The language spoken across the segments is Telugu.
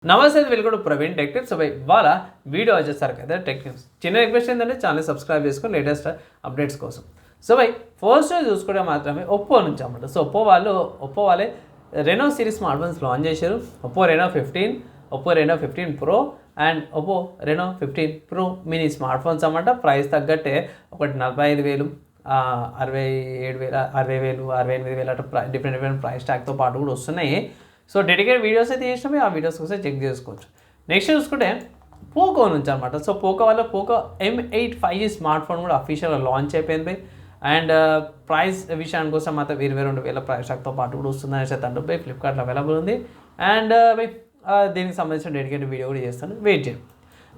నమస్తే welcome to Praveen tech tips. ఇవాళ వీడియో వచ్చేసరికి కదా టెక్ న్యూస్. చిన్న రిక్వెస్ట్ ఏంటంటే ఛానల్ సబ్స్క్రైబ్ చేసుకొని లేటెస్ట్ అప్డేట్స్ కోసం. ఫస్ట్ చూసుకుంటే మాత్రమే ఒప్పో నుంచి అన్నమాట. ఒప్పో వాళ్ళే Reno series smart phones launch చేశారు. Oppo Reno 15, Oppo Reno 15 pro and Oppo Reno 15 pro mini smart phones అన్నమాట. ప్రైస్ తగ్గట్టే ఒకటి 45,000, 67,000, 60,000, 68,000 అట్లా డిఫరెంట్ ప్రైస్ ట్యాగ్తో పాటు కూడా వస్తున్నాయి. సో డెడికేటెడ్ వీడియోస్ అయితే చేసినవి, ఆ వీడియోస్ కోసం చెక్ చేసుకోవచ్చు. నెక్స్ట్ చూసుకుంటే పోకో నుంచి అనమాట. సో పోకో వల్ల Poco M8 5G smart phone కూడా అఫీషియల్గా లాంచ్ అయిపోయింది. అండ్ ప్రైస్ విషయానికి కోసం మాత్రం 22,000 ప్రైస్ ట్యాగ్తో పాటు కూడా వస్తుందని చెప్తాను. ఫ్లిప్కార్ట్లో అవైలబుల్ ఉంది. అండ్ దీనికి సంబంధించిన డెడికేటెడ్ వీడియో కూడా చేస్తాను, వెయిట్ చేయండి.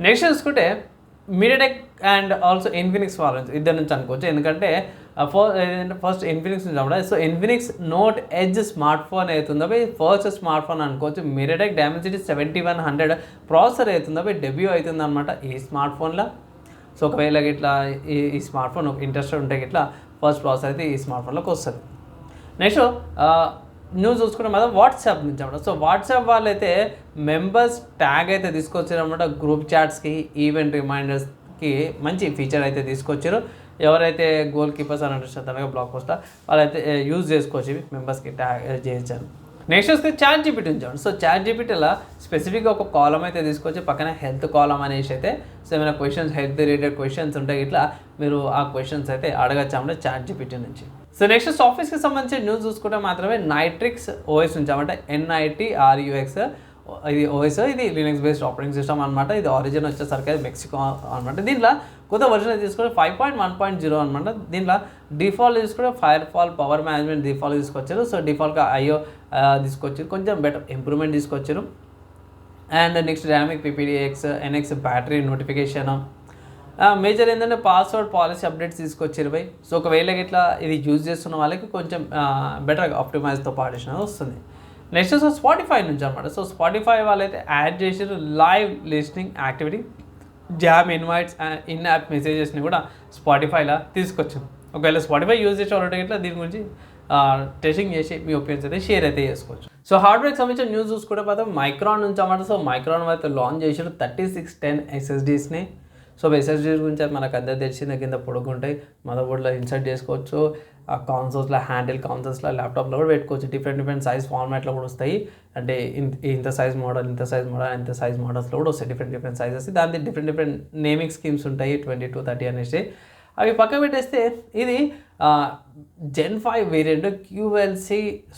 నెక్స్ట్ చూసుకుంటే మీడియాటెక్ అండ్ ఆల్సో ఇన్ఫినిక్స్ వాళ్ళ నుంచి ఇద్దరు నుంచి అనుకోవచ్చు. ఎందుకంటే ఫస్ట్ ఇన్ఫినిక్స్ నుంచి అన్నమాట. So Infinix note edge smart phone అవుతుందో ఫస్ట్ స్మార్ట్ ఫోన్ అనుకోవచ్చు. మీడియాటెక్ డైమెన్సిటీ 7100 ప్రాసెసర్ అవుతుందో డెబ్యూ అవుతుంది అనమాట ఈ స్మార్ట్ ఫోన్లో. సో ఒకవేళ ఇట్లా ఈ స్మార్ట్ ఫోన్ ఇంట్రెస్ట్ ఉంటే ఇట్లా ఫస్ట్ ప్రాసెసర్ అయితే ఈ స్మార్ట్ ఫోన్లోకి వస్తుంది. నెక్స్ట్ న్యూస్ చూసుకుంటే మాత్రం వాట్సాప్ నుంచి అనమాట. సో వాట్సాప్ వాళ్ళైతే మెంబర్స్ ట్యాగ్ అయితే తీసుకొచ్చారనమాట. గ్రూప్ చాట్స్కి, ఈవెంట్ రిమైండర్స్కి మంచి ఫీచర్ అయితే తీసుకొచ్చారు. ఎవరైతే గోల్ కీపర్స్ అని అంటారు బ్లాక్ పోస్టర్ వాళ్ళైతే యూజ్ చేసుకోవచ్చు, మెంబర్స్కి ట్యాగ్ చేయించారు. నెక్స్ట్ వస్తే చాట్ జీపీటీ ఉంచాడు. సో చాట్ జీపీటీలో స్పెసిఫిక్గా ఒక కాలం అయితే తీసుకొచ్చి పక్కన హెల్త్ కాలం అనేసి అయితే సో ఏమైనా క్వశ్చన్స్, హెల్త్ రిలేటెడ్ క్వశ్చన్స్ ఉంటాయి, ఇట్లా మీరు ఆ క్వశ్చన్స్ అయితే అడగచ్చు అన్నమాట చాట్ జీపీటీ నుంచి. సో నెక్స్ట్ ఆఫీస్కి సంబంధించిన న్యూస్ చూసుకుంటే మాత్రమే నైట్రిక్స్ ఓఎస్ ఉంచామంటే NITRUX ఇది ఓఎస్, ఇది లినక్స్ బేస్డ్ ఆపరేటింగ్ సిస్టమ్ అనమాట. ఇది ఆరిజిన్ వచ్చేసరికి మెక్సికో అనమాట. దీంట్లో కొత్త వర్షన్ తీసుకుంటే 5.1.0 అనమాట. దీంట్లో డిఫాల్ట్ తీసుకుంటే ఫైర్ ఫాల్ పవర్ మేనేజ్మెంట్ డిఫాల్ట్ తీసుకొచ్చారు. సో డిఫాల్ట్గా IO తీసుకొచ్చారు, కొంచెం బెటర్ ఇంప్రూవ్మెంట్ తీసుకొచ్చారు. And next dynamic PPDX NX battery notification. Major ఏంటంటే పాస్వర్డ్ పాలసీ అప్డేట్స్ తీసుకొచ్చారు బై. సో ఒకవేళ ఇట్లా ఇది యూజ్ చేస్తున్న వాళ్ళకి కొంచెం బెటర్ ఆప్టిమైజ్తో పార్టిషన్ వస్తుంది. నెక్స్ట్ సో స్పాటిఫై నుంచి అనమాట. సో స్పాటిఫై వాళ్ళైతే యాడ్ చేసారు live listening activity, jam invites in app మెసేజెస్ని కూడా స్పాటిఫైలో తీసుకొచ్చాం. ఒకవేళ స్పాటిఫై యూజ్ చేసే వాళ్ళకి ఇట్లా దీని గురించి టెస్టింగ్ చేసి మీ ఒపీనియన్స్ అయితే షేర్ అయితే చేసుకోవచ్చు. సో హార్డ్వేర్కి సంబంధించిన న్యూస్ చూసుకుంటే మాత్రం మైక్రాన్ నుంచి అన్నమాట. సో మైక్రాన్ అయితే లాంచ్ చేసారు 3610 SSDస్ని. సో SSD గురించి మనకు అందరూ తెలిసిందే, కింద పొడుగుంటాయి, మదర్ బోర్డ్లో ఇన్సర్ట్ చేసుకోవచ్చు, కాన్సోల్స్లో హ్యాండిల్ కాన్సోల్స్లో ల్యాప్టాప్లో కూడా పెట్టుకోవచ్చు. డిఫరెంట్ సైజ్ ఫార్మాట్లో కూడా వస్తాయి. అంటే ఇంత సైజ్ మోడల్, ఇంత సైజ్ మోడల్స్లో కూడా వస్తాయి డిఫరెంట్ సైజెస్. దాని డిఫరెంట్ నేమింగ్ స్కీమ్స్ ఉంటాయి 22, 30 అనేసి. అవి పక్క పెట్టేస్తే ఇది Gen 5 వేరియంట్ QLC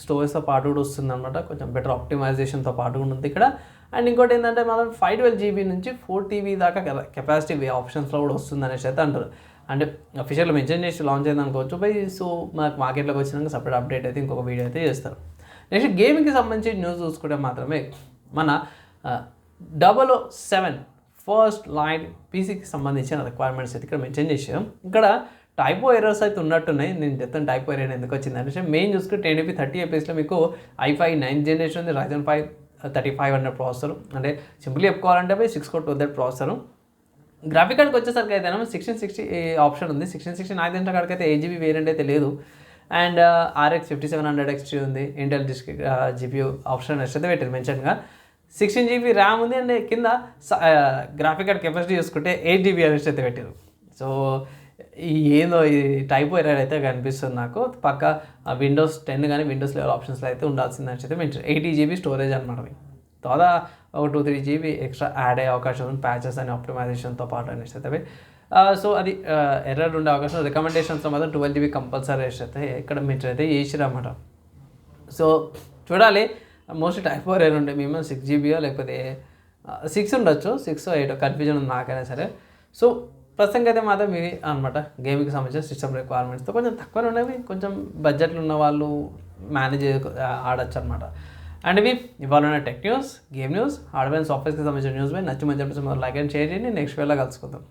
స్టోరేజ్తో పాటు కూడా వస్తుంది అనమాట. కొంచెం బెటర్ ఆప్టిమైజేషన్తో పాటు కూడా ఉంది ఇక్కడ. అండ్ ఇంకోటి ఏంటంటే మనం 512GB నుంచి 4TB దాకా కెపాసిటీ ఆప్షన్స్లో కూడా వస్తుంది అనేసి అయితే అంటారు. అంటే అఫీషియల్గా మెన్షన్ చేసి లాంచ్ అయింది అనుకోవచ్చు బై. సో మనకు మార్కెట్లోకి వచ్చినాక సపరేట్ అప్డేట్ అయితే ఇంకొక వీడియో అయితే చేస్తారు. నెక్స్ట్ గేమింగ్కి సంబంధించి న్యూస్ చూసుకుంటే మాత్రమే మన 007 ఫస్ట్ లైన్ పీసీకి సంబంధించిన రిక్వైర్మెంట్స్ అయితే ఇక్కడ మెన్షన్ చేసాం. ఇక్కడ టైపో ఎర్రర్స్ అయితే ఉన్నట్టున్నాయి. నేను చెప్తాను టైపో ఎర్రర్ ఎందుకు వచ్చిందంటే మెయిన్ చూసుకుంటే 1080 30 fps మీకు i5 9th జనరేషన్ ఉంది, Ryzen 5 3500 ప్రాసెసర్. అంటే సింపుల్గా చెప్పుకోవాలంటే 6 core 2 ప్రాసెసర్. గ్రాఫిక్ కార్డ్కి వచ్చేసరికి అయితే 1660 ఆప్షన్ ఉంది. 1660 నాకు తెలిసిన కాడికి అయితే 8GB వేరియంట్ అయితే లేదు. అండ్ RX 5700 XT ఉంది. ఇంటెల్ GPU ఆప్షన్ అయితే పెట్టారు మెన్షన్గా. 16GB ర్యామ్ ఉంది. అండ్ కింద గ్రాఫిక్ కార్డ్ కెపాసిటీ చూసుకుంటే 8GB అనేసి అయితే పెట్టారు. సో ఏదో ఈ టైపో ఎర్రర్ అయితే కనిపిస్తుంది నాకు. పక్క విండోస్ 10 కానీ విండోస్ లెవెల్ ఆప్షన్స్లో అయితే ఉండాల్సిందని అయితే మెన్షన్. 80GB స్టోరేజ్ అనమాట. తర్వాత ఒక 2-3GB ఎక్స్ట్రా యాడ్ అయ్యే అవకాశం ఉంది, ప్యాచెస్ అని ఆప్టిమైజేషన్తో పాటు అనేసి అయితే. సో అది ఎర్రర్ ఉండే అవకాశం. రికమెండేషన్స్లో మాత్రం 12GB కంపల్సరీ అయితే ఇక్కడ మెన్షన్ అయితే చేసిరన్నమాట. సో చూడాలి, మోస్ట్లీ టైపో ఎర్రర్ ఉండే మేము 6GB లేకపోతే 6 ఉండొచ్చు, 6 or 8 కన్ఫ్యూజన్ ఉంది నాకైనా సరే. సో ప్రస్తుతానికి అయితే మాత్రం ఇవి అనమాట గేమింగ్కి సంబంధించిన సిస్టమ్ రిక్వైర్మెంట్స్తో కొంచెం తక్కువనే ఉన్నవి, కొంచెం బడ్జెట్లు ఉన్న వాళ్ళు మేనేజ్ ఆడచ్చు అనమాట. అండ్ ఇవి ఇవాళ ఉన్న tech news, game news, hardware and సాఫ్ట్వేర్కి సంబంధించిన న్యూస్ నచ్చి మంచి లైక్ అండ్ షేర్ చేయండి. నెక్స్ట్ వేళ కలుసుకుందాం.